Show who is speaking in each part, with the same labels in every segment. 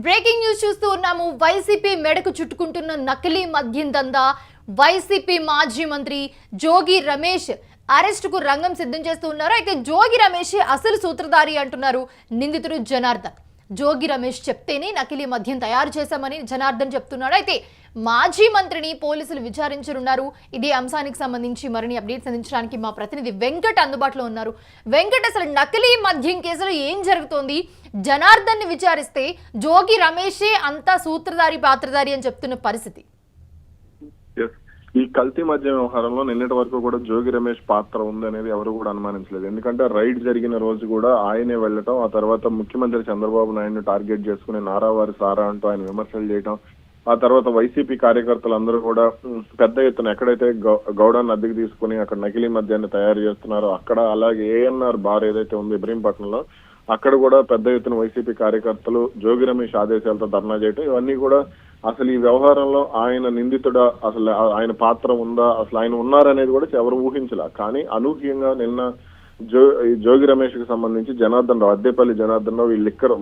Speaker 1: Breaking news చూస్తూ ఉన్నాము. YCP మెడకు చుట్టుకుంటున్న నకిలీ మద్యం దందా. వైసీపీ మాజీ మంత్రి జోగి రమేష్ అరెస్టుకు రంగం సిద్ధం చేస్తూ ఉన్నారు. అయితే జోగి రమేష్ అసలు సూత్రధారి అంటున్నారు నిందితుడు జనార్దన్. జోగి రమేష్ చెప్తేనే నకిలీ మద్యం తయారు చేశామని జనార్దన్ చెప్తున్నాడు. అయితే మాజీ మంత్రిని పోలీసులు విచారించనున్నారు. ఇదే అంశానికి సంబంధించి మరిన్ని అప్డేట్స్ అందించడానికి మా ప్రతినిధి వెంకట్ అందుబాటులో ఉన్నారు. వెంకట్, అసలు నకిలీ మద్యం కేసులో ఏం జరుగుతోంది? జనార్దన్ ని విచారిస్తే జోగి రమేషే అంతా సూత్రధారి పాత్రధారి అని చెప్తున్న పరిస్థితి.
Speaker 2: ఈ కల్తీ మద్యం వ్యవహారంలో నిన్నటి వరకు కూడా జోగి రమేష్ పాత్ర ఉందనేది ఎవరు కూడా అనుమానించలేదు. ఎందుకంటే రైడ్ జరిగిన రోజు కూడా ఆయనే వెళ్ళటం, ఆ తర్వాత ముఖ్యమంత్రి చంద్రబాబు నాయుడుని టార్గెట్ చేసుకుని నారావారి సారా అంటూ ఆయన విమర్శలు చేయటం, ఆ తర్వాత వైసీపీ కార్యకర్తలందరూ కూడా పెద్ద ఎత్తున ఎక్కడైతే గౌడాన్ని అద్దెకు తీసుకుని అక్కడ నకిలీ మద్యాన్ని తయారు చేస్తున్నారో అక్కడ, అలాగే ఏఎన్ఆర్ బార్ ఏదైతే ఉంది ఇబ్రహీంపట్నంలో, అక్కడ కూడా పెద్ద ఎత్తున వైసీపీ కార్యకర్తలు జోగి రమేష్ ఆదేశాలతో ధర్నా చేయటం, ఇవన్నీ కూడా అసలు ఈ వ్యవహారంలో ఆయన నిందితుడా, అసలు ఆయన పాత్ర ఉందా, అసలు ఆయన ఉన్నారనేది కూడా ఎవరు ఊహించలే. కానీ అనూహ్యంగా నిన్న జోగి రమేష్ కి సంబంధించి జనార్దన్ రావు, అద్దేపల్లి జనార్దన్ రావు, ఈ లిక్కర్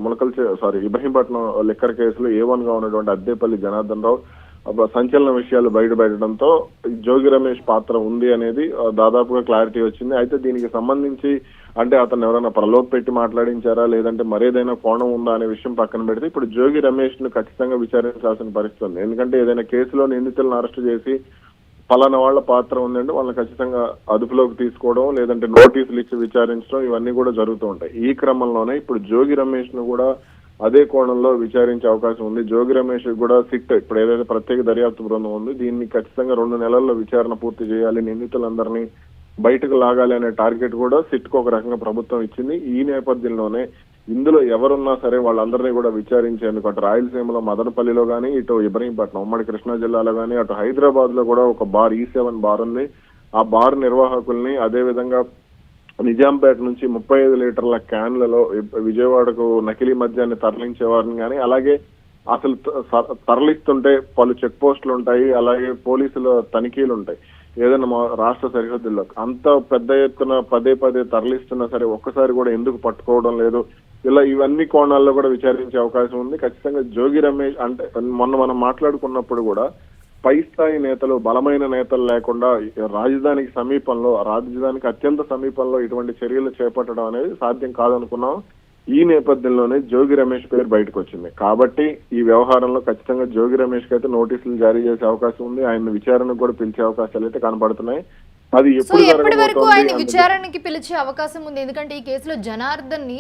Speaker 2: ఇబ్రహీంపట్నం లిక్కర్ కేసులో A1 గా ఉన్నటువంటి అద్దేపల్లి జనార్దన్ రావు సంచలన విషయాలు బయటపెట్టడంతో జోగి రమేష్ పాత్ర ఉంది అనేది దాదాపుగా క్లారిటీ వచ్చింది. అయితే దీనికి సంబంధించి అంటే అతను ఎవరైనా ప్రలోభ పెట్టి మాట్లాడించారా, లేదంటే మరేదైనా కోణం ఉందా అనే విషయం పక్కన పెడితే ఇప్పుడు జోగి రమేష్ ను ఖచ్చితంగా విచారించాల్సిన పరిస్థితి ఉంది. ఎందుకంటే ఏదైనా కేసులో నిందితులను అరెస్ట్ చేసి పలానా వాళ్ళ పాత్ర ఉందంటే వాళ్ళని ఖచ్చితంగా అదుపులోకి తీసుకోవడం, లేదంటే నోటీసులు ఇచ్చి విచారించడం, ఇవన్నీ కూడా జరుగుతూ ఉంటాయి. ఈ క్రమంలోనే ఇప్పుడు జోగి రమేష్ ను కూడా అదే కోణంలో విచారించే అవకాశం ఉంది. జోగి రమేష్ కూడా సిట్ ఇప్పుడు ఏదైతే ప్రత్యేక దర్యాప్తు బృందం ఉంది, దీన్ని ఖచ్చితంగా 2 నెలల్లో విచారణ పూర్తి చేయాలి, నిందితులందరినీ బయటకు లాగాలి అనే టార్గెట్ కూడా సిట్ కు ఒక రకంగా ప్రభుత్వం ఇచ్చింది. ఈ నేపథ్యంలోనే ఇందులో ఎవరున్నా సరే వాళ్ళందరినీ కూడా విచారించేందుకు అటు రాయలసీమలో మదనపల్లిలో కానీ, ఇటు ఇబ్రహీంపట్నం ఉమ్మడి కృష్ణా జిల్లాలో కానీ, అటు హైదరాబాద్ లో కూడా ఒక బార్ E7 బార్ ఉంది. ఆ బార్ నిర్వాహకుల్ని, అదే విధంగా నిజాంపేట నుంచి 35 లీటర్ల క్యాన్లలో విజయవాడకు నకిలీ మద్యాన్ని తరలించే వారిని కానీ, అలాగే అసలు తరలిస్తుంటే పలు చెక్ పోస్టులు ఉంటాయి, అలాగే పోలీసుల తనిఖీలు ఉంటాయి ఏదైనా రాష్ట్ర సరిహద్దుల్లో. అంత పెద్ద ఎత్తున పదే తరలిస్తున్నా సరే ఒక్కసారి కూడా ఎందుకు పట్టుకోవడం లేదు, ఇలా ఇవన్నీ కోణాల్లో కూడా విచారించే అవకాశం ఉంది. ఖచ్చితంగా జోగి రమేష్ అంటే మొన్న మనం మాట్లాడుకున్నప్పుడు కూడా పై స్థాయి నేతలు, బలమైన నేతలు లేకుండా రాజధానికి అత్యంత సమీపంలో ఇటువంటి చర్యలు చేపట్టడం అనేది సాధ్యం కాదనుకున్నాం. ఈ నేపథ్యంలోనే జోగి రమేష్ పేరు బయటకు వచ్చింది. కాబట్టి ఈ వ్యవహారంలో ఖచ్చితంగా జోగి రమేష్ కి అయితే నోటీసులు జారీ చేసే అవకాశం ఉంది. ఆయన విచారణకు కూడా పిలిచే అవకాశాలు అయితే కనపడుతున్నాయి. అది
Speaker 1: ఎప్పటి వరకు ఆయన విచారణకి పిలిచే అవకాశం ఉంది? ఎందుకంటే ఈ కేసులో జనార్దన్ ని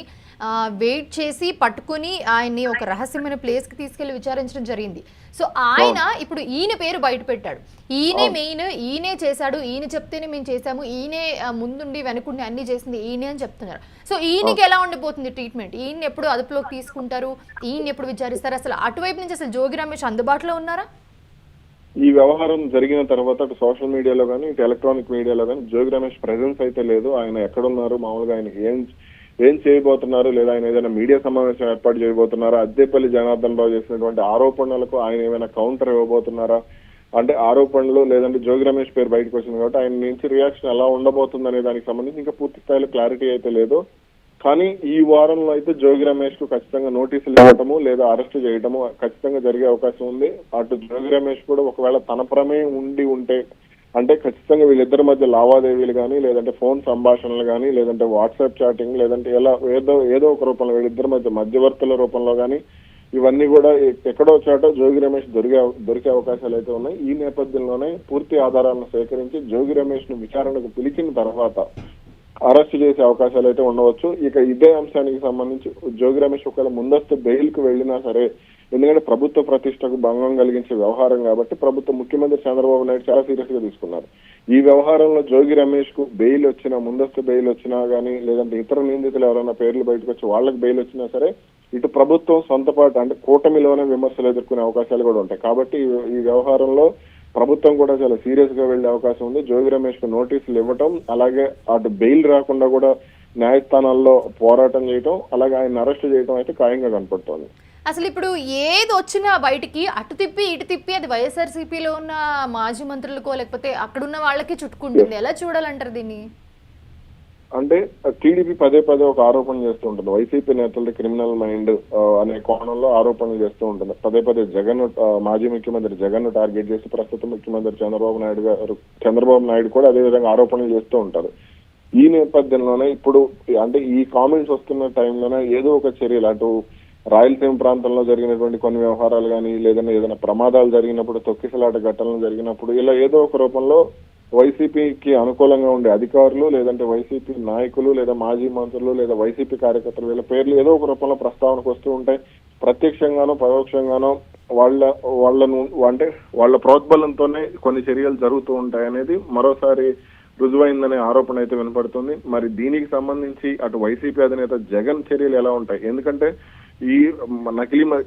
Speaker 1: వెయిట్ చేసి పట్టుకుని ఆయన్ని ఒక రహస్యమైన ప్లేస్ కి తీసుకెళ్లి విచారించడం జరిగింది. సో ఆయన ఇప్పుడు ఈయన పేరు బయట పెట్టాడు. ఈయనే మెయిన్, ఈయనే చేశాడు, ఈయన చెప్తేనే మేము చేశాము, ఈయనే ముందుండి వెనుకుండి అన్ని చేసింది ఈయనే అని చెప్తున్నారు. సో ఈయనకి ఎలా ఉండిపోతుంది ట్రీట్మెంట్? ఈయన ఎప్పుడు అదుపులోకి తీసుకుంటారు, ఈయన ఎప్పుడు విచారిస్తారు? అసలు అటువైపు నుంచి అసలు జోగి రమేష్ అందుబాటులో ఉన్నారా?
Speaker 2: ఈ వ్యవహారం జరిగిన తర్వాత అటు సోషల్ మీడియాలో కానీ, ఇటు ఎలక్ట్రానిక్ మీడియాలో కానీ జోగి రమేష్ ప్రెజెన్స్ అయితే లేదు. ఆయన ఎక్కడున్నారు, మామూలుగా ఆయనకి ఏం చేయబోతున్నారు, లేదా ఆయన ఏదైనా మీడియా సమావేశం ఏర్పాటు చేయబోతున్నారా, అద్దేపల్లి జనార్దన్ రావు చేసినటువంటి ఆరోపణలకు ఆయన ఏమైనా కౌంటర్ ఇవ్వబోతున్నారా, అంటే ఆరోపణలు లేదంటే జోగి రమేష్ పేరు బయటకు వచ్చింది కాబట్టి ఆయన నుంచి రియాక్షన్ ఎలా ఉండబోతుంది అనే దానికి సంబంధించి ఇంకా పూర్తి స్థాయిలో క్లారిటీ అయితే లేదు. కానీ ఈ వారంలో అయితే జోగి రమేష్ కు ఖచ్చితంగా నోటీసులు ఇవ్వటము లేదా అరెస్ట్ చేయటము ఖచ్చితంగా జరిగే అవకాశం ఉంది. అటు జోగి రమేష్ కూడా ఒకవేళ తన ప్రమేయం ఉంటే అంటే ఖచ్చితంగా వీళ్ళిద్దరి మధ్య లావాదేవీలు కానీ, లేదంటే ఫోన్ సంభాషణలు కానీ, లేదంటే వాట్సాప్ చాటింగ్, లేదంటే ఎలా ఏదో ఒక రూపంలో వీళ్ళిద్దరి మధ్య మధ్యవర్తుల రూపంలో కానీ ఇవన్నీ కూడా ఎక్కడో చోట జోగి రమేష్ దొరికే అవకాశాలు అయితే ఉన్నాయి. ఈ నేపథ్యంలోనే పూర్తి ఆధారాలను సేకరించి జోగి రమేష్ ను విచారణకు పిలిచిన తర్వాత అరెస్ట్ చేసే అవకాశాలు అయితే ఉండవచ్చు. ఇక ఇదే అంశానికి సంబంధించి జోగి రమేష్ ఒకవేళ ముందస్తు బెయిల్ కు వెళ్ళినా సరే, ఎందుకంటే ప్రభుత్వ ప్రతిష్టకు భంగం కలిగించే వ్యవహారం కాబట్టి ముఖ్యమంత్రి చంద్రబాబు నాయుడు చాలా సీరియస్ గా తీసుకున్నారు. ఈ వ్యవహారంలో జోగి రమేష్ కు బెయిల్ వచ్చినా, ముందస్తు బెయిల్ వచ్చినా గానీ, లేదంటే ఇతర నిందితులు ఎవరైనా పేర్లు బయటకు వచ్చి వాళ్ళకి బెయిల్ వచ్చినా సరే ఇటు ప్రభుత్వం సొంతపాటు అంటే కూటమిలోనే విమర్శలు ఎదుర్కొనే అవకాశాలు కూడా ఉంటాయి. కాబట్టి ఈ వ్యవహారంలో ప్రభుత్వం కూడా చాలా సీరియస్ గా వెళ్లే అవకాశం ఉంది. జోగి రమేష్ కు నోటీసులు ఇవ్వటం, అలాగే అటు బెయిల్ రాకుండా కూడా న్యాయస్థానాల్లో పోరాటం చేయటం, అలాగే ఆయన అరెస్ట్ చేయటం అయితే ఖాయంగా కనపడుతోంది.
Speaker 1: అసలు ఇప్పుడు ఏది వచ్చినా బయటికి అటు తిప్పి ఇటు తిప్పి అది వైఎస్ఆర్సీపీలో ఉన్న మాజీ మంత్రులకో లేకపోతే అక్కడున్న వాళ్ళకి చుట్టుకుంటుంది. ఎలా చూడాలంటారు దీన్ని?
Speaker 2: అంటే టీడీపీ పదే పదే ఒక ఆరోపణ చేస్తూ ఉంటుంది. వైసీపీ నేతలది క్రిమినల్ మైండ్ అనే కోణంలో ఆరోపణలు చేస్తూ ఉంటుంది. పదే పదే జగన్ మాజీ ముఖ్యమంత్రి జగన్ టార్గెట్ చేసి ప్రస్తుత ముఖ్యమంత్రి చంద్రబాబు నాయుడు కూడా అదే విధంగా ఆరోపణలు చేస్తూ ఉంటారు. ఈ నేపథ్యంలోనే ఇప్పుడు అంటే ఈ కామెంట్స్ వస్తున్న టైంలోనే ఏదో ఒక చర్యలు అటు రాయలసీమ ప్రాంతంలో జరిగినటువంటి కొన్ని వ్యవహారాలు కానీ ఏదైనా ప్రమాదాలు జరిగినప్పుడు, తొక్కిసలాట ఘటనలు జరిగినప్పుడు ఇలా ఏదో ఒక రూపంలో వైసీపీకి అనుకూలంగా ఉండే అధికారులు లేదంటే వైసీపీ నాయకులు లేదా మాజీ మంత్రులు లేదా వైసీపీ కార్యకర్తలు వీళ్ళ పేర్లు ఏదో ఒక రూపంలో ప్రస్తావనకు వస్తూ ఉంటాయి. ప్రత్యక్షంగానో పరోక్షంగానో వాళ్ళ ప్రోద్బలంతోనే కొన్ని చర్యలు జరుగుతూ ఉంటాయి అనేది మరోసారి రుజువైందనే ఆరోపణ అయితే వినపడుతుంది. మరి దీనికి సంబంధించి అటు వైసీపీ అధినేత జగన్ చర్యలు ఎలా ఉంటాయి? ఎందుకంటే ఈ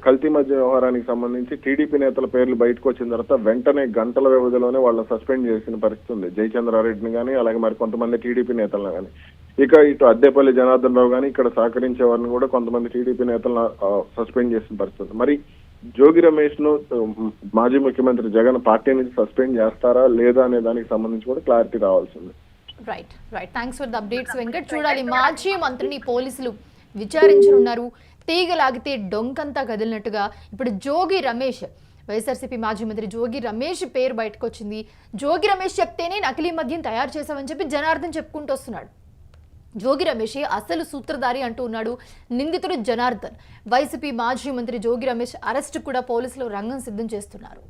Speaker 2: కల్తీ మద్య వ్యవహారానికి సంబంధించి టీడీపీ నేతల పేర్లు బయటకు వచ్చిన తర్వాత వెంటనే గంటల వ్యవధిలోనే వాళ్ళని సస్పెండ్ చేసిన పరిస్థితి ఉంది. జయచంద్రారెడ్డిని కానీ అలాగే మరి కొంతమంది టీడీపీ నేతలను కానీ, ఇక ఇటు అద్దేపల్లి జనార్దన్ రావు కానీ ఇక్కడ సహకరించే వారిని కూడా కొంతమంది టీడీపీ నేతలను సస్పెండ్ చేసిన పరిస్థితి. మరి జోగి రమేష్ ను మాజీ ముఖ్యమంత్రి జగన్ పార్టీ నుంచి సస్పెండ్ చేస్తారా లేదా అనే దానికి సంబంధించి కూడా క్లారిటీ రావాల్సింది.
Speaker 1: Right thanks for the updates Venkat. చూడాలి, మాజీ మంత్రిని పోలీసులు విచారించనున్నారు. తీగలాగితే డొంకంతా కదిలినట్టుగా ఇప్పుడు జోగి రమేష్, వైఎస్ఆర్సీపీ మాజీ మంత్రి జోగి రమేష్ పేరు బయటకు వచ్చింది. జోగి రమేష్ చెప్తేనే నకిలీ మద్యం తయారు చేశామని చెప్పి జనార్దన్ చెప్పుకుంటూ వస్తున్నాడు. జోగి రమేష్ అసలు సూత్రధారి అంటూ ఉన్నాడు నిందితుడు జనార్దన్. వైసీపీ మాజీ మంత్రి జోగి రమేష్ అరెస్టు కూడా పోలీసులు రంగం సిద్ధం చేస్తున్నారు.